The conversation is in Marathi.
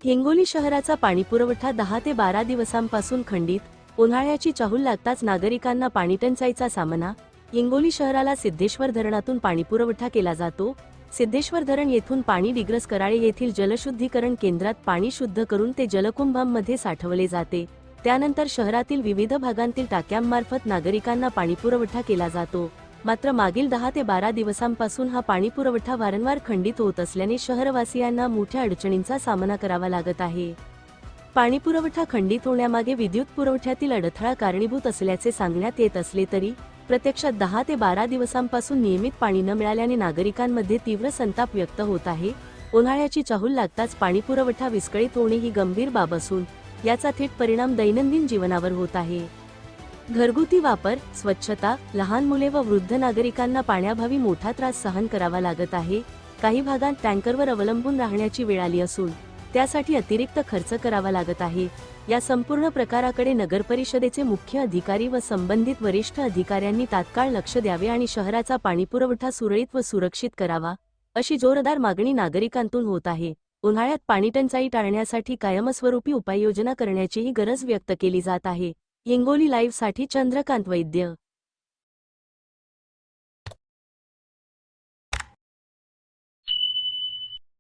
हिंगोली शहराचा पाणीपुरवठा 10 ते 12 दिवसांपासून खंडित. उन्हाळ्याची चाहूल लागताच नागरिकांना पाणीटंचाईचा सामना. हिंगोली शहराला सिद्धेश्वर धरणातून पाणीपुरवठा केला जातो. सिद्धेश्वर धरण येथून पाणी डिग्रस कराळे येथील जलशुद्धीकरण केंद्रात पाणी शुद्ध करून ते जलकुंभांमध्ये साठवले जाते. त्यानंतर शहरातील विविध भागांतील टाक्यांमार्फत नागरिकांना पाणीपुरवठा केला जातो. मात्र मागील 10 ते 12 दिवसांपासून हा पाणीपुरवठा वारंवार खंडित होत असल्याने शहरवासियांना मोठ्या अडचणींचा सामना करावा लागत आहे. पाणीपुरवठा खंडित होण्यामागे विद्युत पुरवठ्यातील अडथळा कारणीभूत असल्याचे सांगण्यात येत असले तरी प्रत्यक्षात 10 ते 12 दिवसांपासून नियमित पाणी न मिळाल्याने नागरिकांमध्ये तीव्र संताप व्यक्त होत आहे. उन्हाळ्याची चाहूल लागताच पाणीपुरवठा विस्कळीत होणे ही गंभीर बाब असून याचा थेट परिणाम दैनंदिन जीवनावर होत आहे. घरगुती वापर, स्वच्छता, लहान मुले व वृद्ध नागरिकांना पाण्याअभावी मोठा त्रास सहन करावा लागत आहे. काही भागांत टँकरवर अवलंबून राहण्याची वेळ आली असून त्यासाठी अतिरिक्त खर्च करावा लागत आहे. या संपूर्ण प्रकाराकडे नगरपरिषदेचे मुख्य अधिकारी व संबंधित वरिष्ठ अधिकाऱ्यांनी तात्काळ लक्ष द्यावे आणि शहराचा पाणीपुरवठा सुरळीत व सुरक्षित करावा, अशी जोरदार मागणी नागरिकांतून होत आहे. उन्हाळ्यात पाणीटंचाई टाळण्यासाठी कायमस्वरूपी उपाययोजना करण्याचीही गरज व्यक्त केली जात आहे. हिंगोली लाईव्ह साठी चंद्रकांत वैद्य.